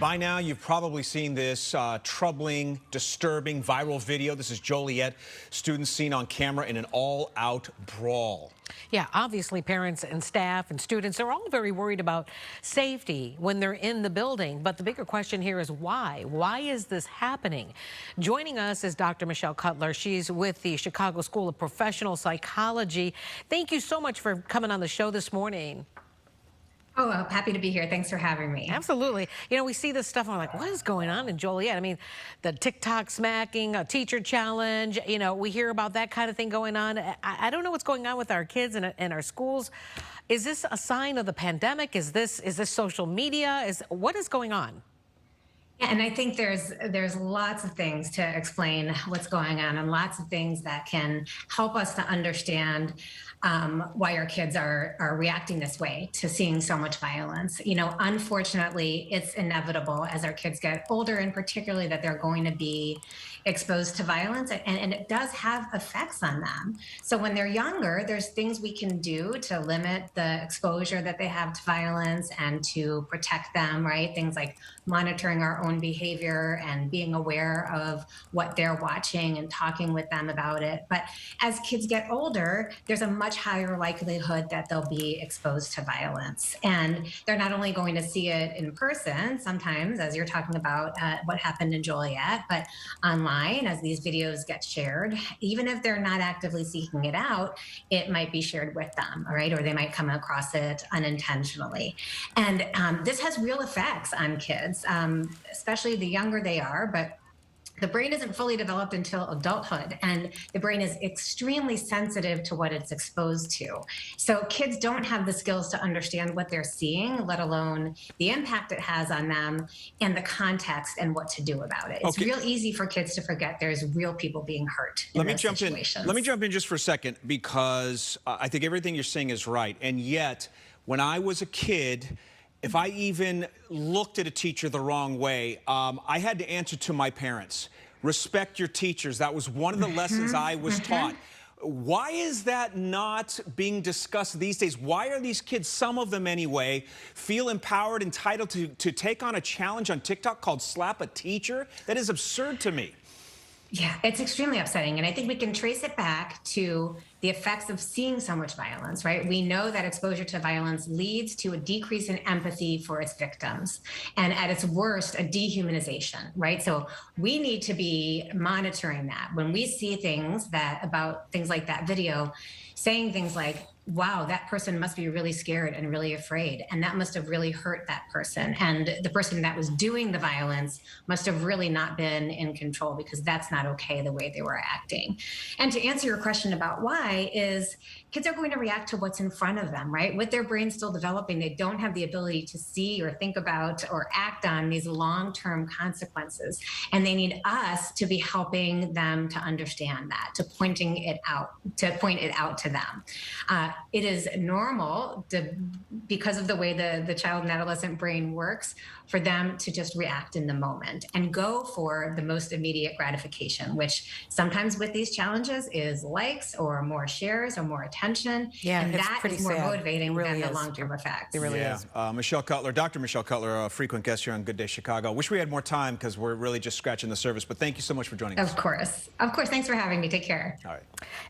By now, you've probably seen this troubling, disturbing, viral video. This is Joliet students seen on camera in an all-out brawl. Yeah, obviously parents and staff and students are all very worried about safety when they're in the building. But the bigger question here is why? Why is this happening? Joining us is Dr. Michelle Cutler. She's with the Chicago School of Professional Psychology. Thank you so much for coming on the show this morning. Oh, I'm happy to be here. Thanks for having me. Absolutely. You know, we see this stuff and we're like, what is going on in Joliet? I mean, the TikTok smacking, a teacher challenge, you know, we hear about that kind of thing going on. I don't know what's going on with our kids and our schools. Is this a sign of the pandemic? Is this social media? What is going on? Yeah, and I think there's lots of things to explain what's going on and lots of things that can help us to understand why our kids are reacting this way to seeing so much violence. You know, unfortunately, it's inevitable as our kids get older, and particularly that they're going to be exposed to violence, and it does have effects on them. So when they're younger, there's things we can do to limit the exposure that they have to violence and to protect them, right? Things like monitoring our own behavior and being aware of what they're watching and talking with them about it. But as kids get older, there's a much higher likelihood that they'll be exposed to violence. And they're not only going to see it in person, sometimes, as you're talking about what happened in Joliet, but online as these videos get shared. Even if they're not actively seeking it out, it might be shared with them, all right? Or they might come across it unintentionally. And this has real effects on kids, especially the younger they are, but the brain isn't fully developed until adulthood, and the brain is extremely sensitive to what it's exposed to. So kids don't have the skills to understand what they're seeing, let alone the impact it has on them and the context and what to do about it. It's real easy for kids to forget there's real people being hurt in those situations. Let me jump in just for a second, because I think everything you're saying is right. And yet, when I was a kid, if I even looked at a teacher the wrong way, I had to answer to my parents. Respect your teachers. That was one of the lessons I was taught. Why is that not being discussed these days? Why are these kids, some of them anyway, feel empowered, entitled to take on a challenge on TikTok called Slap a Teacher? That is absurd to me. Yeah, it's extremely upsetting. And I think we can trace it back to the effects of seeing so much violence, right? We know that exposure to violence leads to a decrease in empathy for its victims. And at its worst, a dehumanization, right? So we need to be monitoring that. When we see things about things like that video, saying things like, wow, that person must be really scared and really afraid. And that must have really hurt that person. And the person that was doing the violence must have really not been in control, because that's not okay the way they were acting. And to answer your question about why is kids are going to react to what's in front of them, right? With their brain still developing, they don't have the ability to see or think about or act on these long-term consequences. And they need us to be helping them to understand that, to point it out to them. It is normal because of the way the child and adolescent brain works for them to just react in the moment and go for the most immediate gratification, which sometimes with these challenges is likes or more shares or more attention. Yeah, and it's that pretty is more sad. motivating Really than is. the long-term effects. It really is. Michelle Cutler, Dr. Michelle Cutler, a frequent guest here on Good Day Chicago. Wish we had more time because we're really just scratching the surface, but thank you so much for joining us. Of course. Thanks for having me. Take care. All right.